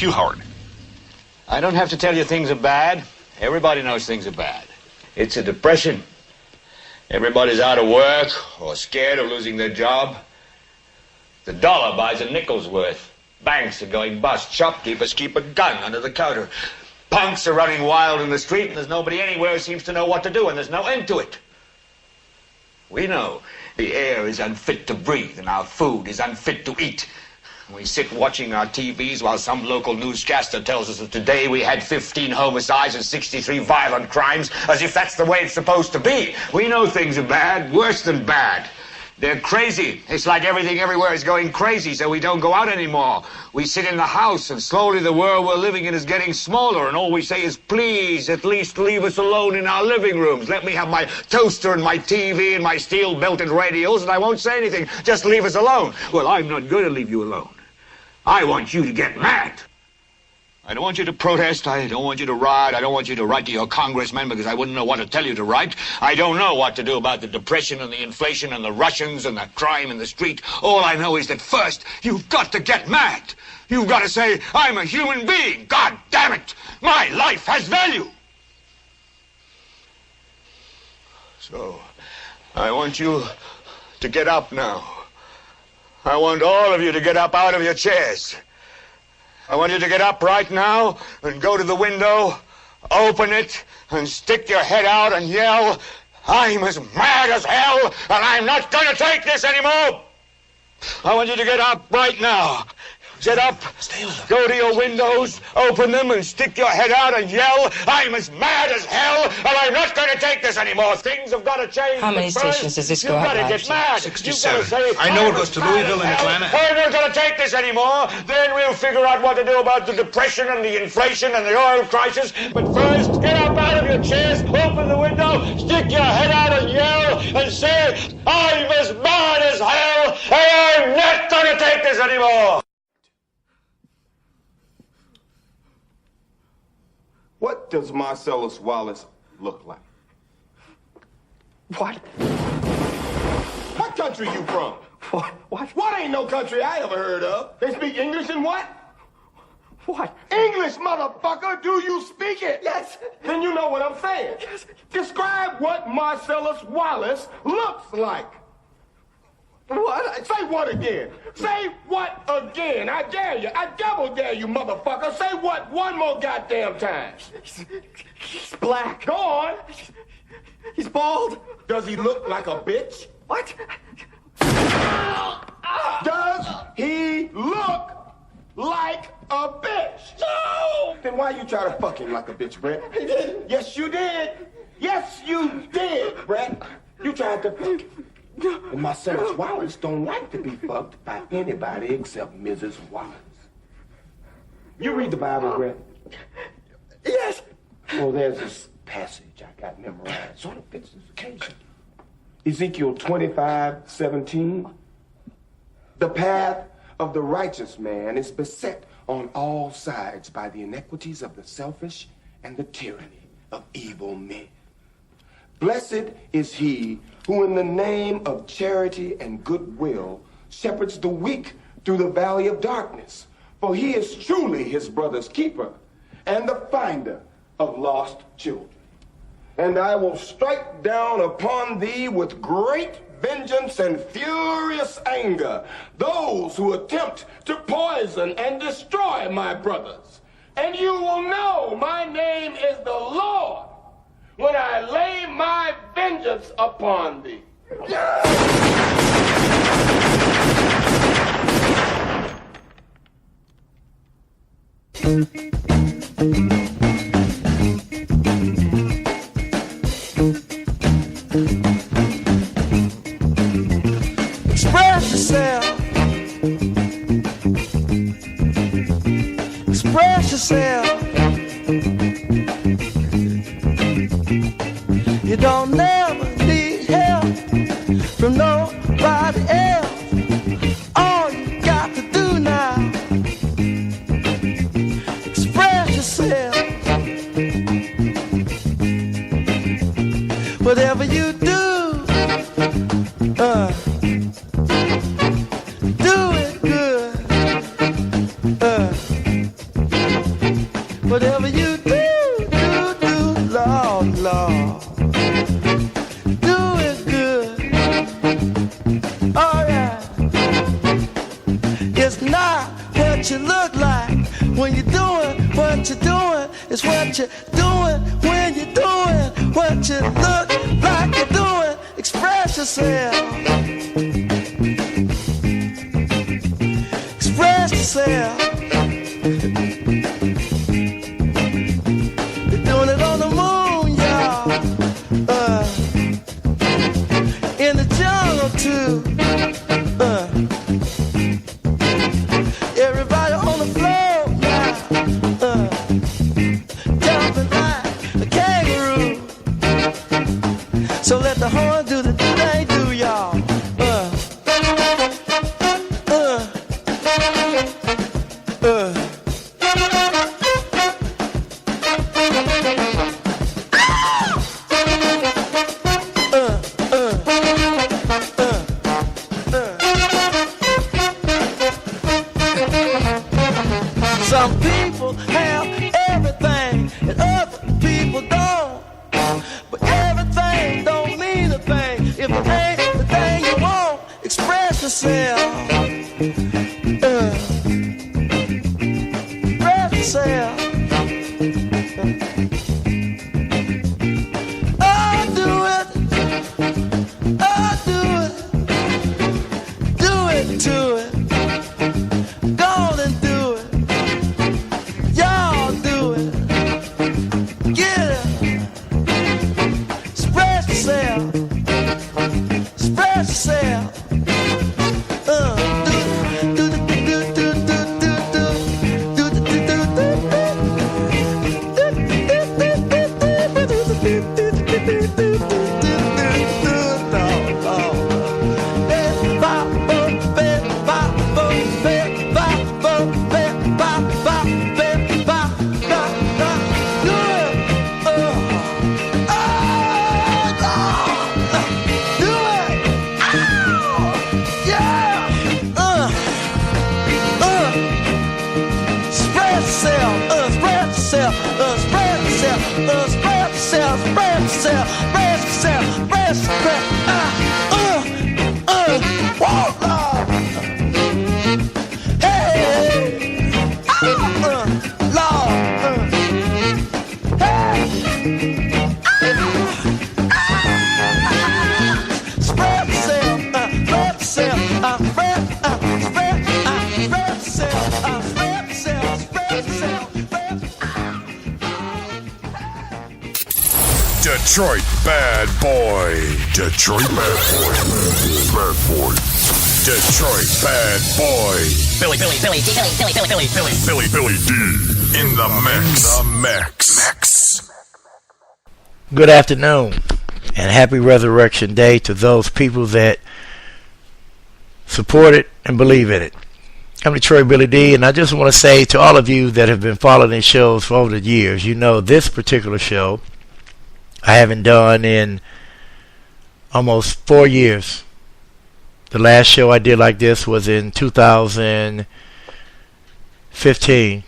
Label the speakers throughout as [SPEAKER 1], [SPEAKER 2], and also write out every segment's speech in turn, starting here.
[SPEAKER 1] you, Howard.
[SPEAKER 2] I don't have to tell you things are bad. Everybody knows things are bad. It's a depression. Everybody's out of work or scared of losing their job. The dollar buys a nickel's worth. Banks are going bust. Shopkeepers keep a gun under the counter. Punks are running wild in the street, and there's nobody anywhere who seems to know what to do, and there's no end to it. We know the air is unfit to breathe, and our food is unfit to eat. We sit watching our TVs while some local newscaster tells us that today we had 15 homicides and 63 violent crimes, as if that's the way it's supposed to be. We know things are bad, worse than bad. They're crazy. It's like everything everywhere is going crazy, so we don't go out anymore. We sit in the house, and slowly the world we're living in is getting smaller, and all we say is, please, at least leave us alone in our living rooms. Let me have my toaster and my TV and my steel-belted radios, and I won't say anything. Just leave us alone. Well, I'm not going to leave you alone. I want you to get mad. I don't want you to protest. I don't want you to riot. I don't want you to write to your congressman because I wouldn't know what to tell you to write. I don't know what to do about the depression and the inflation and the Russians and the crime in the street. All I know is that first, you've got to get mad. You've got to say, I'm a human being. God damn it. My life has value. So, I want you to get up now. I want all of you to get up out of your chairs. I want you to get up right now and go to the window, open it, and stick your head out and yell, I'm as mad as hell, and I'm not going to take this anymore. I want you to get up right now. Get up, go to your windows, open them, and stick your head out and yell, I'm as mad as hell, and I'm not going to take this anymore. Things have got to change.
[SPEAKER 3] How many stations does this go out?
[SPEAKER 2] You've got to get mad.
[SPEAKER 1] 67. I know it goes to Louisville and Atlanta.
[SPEAKER 2] I'm not going to take this anymore. Then we'll figure out what to do about the depression and the inflation and the oil crisis. But first, get up out of your chairs, open the window, stick your head out and yell, and say, I'm as mad as hell, and I'm not going to take this anymore.
[SPEAKER 4] What does Marcellus Wallace look like?
[SPEAKER 5] What?
[SPEAKER 4] What country you from?
[SPEAKER 5] What?
[SPEAKER 4] What ain't no country I ever heard of? They speak English and what?
[SPEAKER 5] What?
[SPEAKER 4] English, motherfucker! Do you speak it?
[SPEAKER 5] Yes.
[SPEAKER 4] Then you know what I'm saying.
[SPEAKER 5] Yes.
[SPEAKER 4] Describe what Marcellus Wallace looks like.
[SPEAKER 5] What?
[SPEAKER 4] Say what again? Say what again? I dare you. I double dare you, motherfucker. Say what one more goddamn time.
[SPEAKER 5] He's black.
[SPEAKER 4] Go on.
[SPEAKER 5] He's bald.
[SPEAKER 4] Does he look like a bitch?
[SPEAKER 5] What?
[SPEAKER 4] Does he look like a bitch?
[SPEAKER 5] No!
[SPEAKER 4] Then why you try to fuck him like a bitch, Brett?
[SPEAKER 5] He didn't.
[SPEAKER 4] Yes, you did. Yes, you did, Brett. You tried to fuck him. And Marcellus Wallace don't like to be fucked by anybody except Mrs. Wallace. You read the Bible, Brett?
[SPEAKER 5] Yes.
[SPEAKER 4] Well, there's this passage I got memorized. Sort of fits this occasion. Ezekiel 25:17. The path of the righteous man is beset on all sides by the iniquities of the selfish and the tyranny of evil men. Blessed is he who in the name of charity and goodwill shepherds the weak through the valley of darkness. For he is truly his brother's keeper and the finder of lost children. And I will strike down upon thee with great vengeance and furious anger those who attempt to poison and destroy my brothers. And you will know my name is the Lord when I lay my vengeance upon thee.
[SPEAKER 6] Express yourself. Express yourself. You don't never need help from nobody else. All you got to do now, express yourself. Whatever you do, do it good. what you're doing is what you're doing when you're doing what you look like you're doing. Express yourself. Express yourself. You're doing it on the moon, y'all. In the jungle too. Everybody on the floor now. Jumping like a kangaroo. So let the horn do the thing do, y'all. Some people have everything and other people don't. But everything don't mean a thing if it ain't the thing you want. Express yourself. Express yourself. Oh, do it. Oh, do it. Do it to it. Go on and do it. Y'all do it. Get it. Express yourself. Express yourself.
[SPEAKER 3] Detroit Bad Boy. Detroit Bad Boy. Bad Boy. Detroit Bad Boy. Billy D. In the mix.
[SPEAKER 7] Good afternoon and happy Resurrection Day to those people that support it and believe in it. I'm Detroit Billy D, and I just want to say to all of you that have been following these shows for over the years, you know this particular show I haven't done in almost 4 years. The last show I did like this was in 2015,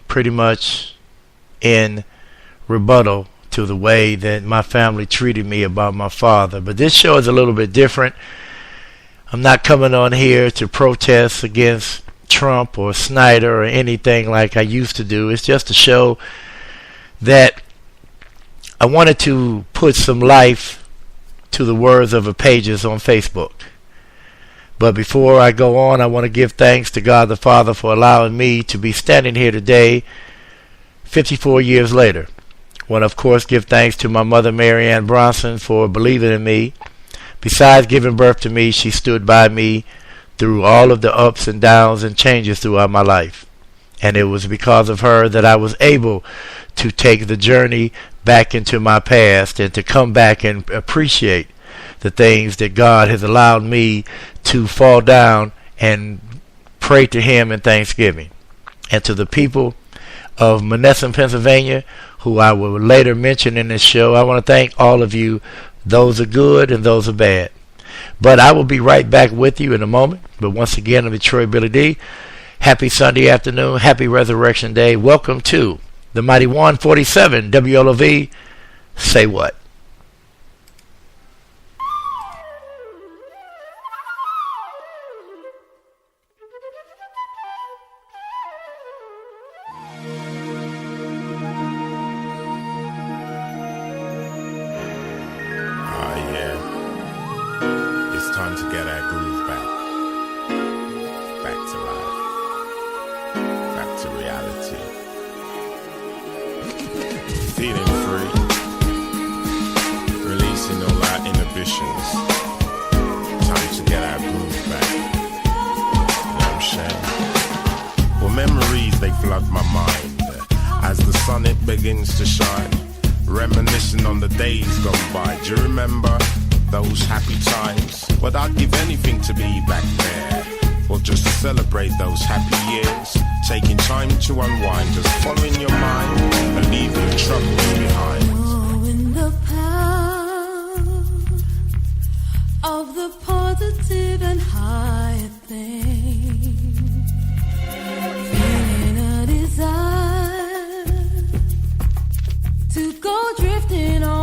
[SPEAKER 7] pretty much in rebuttal to the way that my family treated me about my father. But this show is a little bit different. I'm not coming on here to protest against Trump or Snyder or anything like I used to do. It's just a show that I wanted to put some life to the words of the pages on Facebook. But before I go on, I want to give thanks to God the Father for allowing me to be standing here today, 54 years later. I want to, of course, give thanks to my mother, Mary Ann Bronson, for believing in me. Besides giving birth to me, she stood by me through all of the ups and downs and changes throughout my life. And it was because of her that I was able to take the journey back into my past and to come back and appreciate the things that God has allowed me to fall down and pray to Him in thanksgiving. And to the people of Monessen, Pennsylvania, who I will later mention in this show, I want to thank all of you. Those are good and those are bad. But I will be right back with you in a moment. But once again, I'm Detroit Billy D. Happy Sunday afternoon. Happy Resurrection Day. Welcome to the Mighty 147 WLOV. Say what?
[SPEAKER 3] traditions. Time to get our groove back. You know what I'm saying? Well, memories, they flood my mind as the sun, it begins to shine. Reminiscing on the days gone by. Do you remember those happy times? But I'd give anything to be back there, or just to celebrate those happy years. Taking time to unwind, just following your mind and leave your troubles behind.
[SPEAKER 8] Knowing the power of the positive and higher things, feeling a desire to go drifting on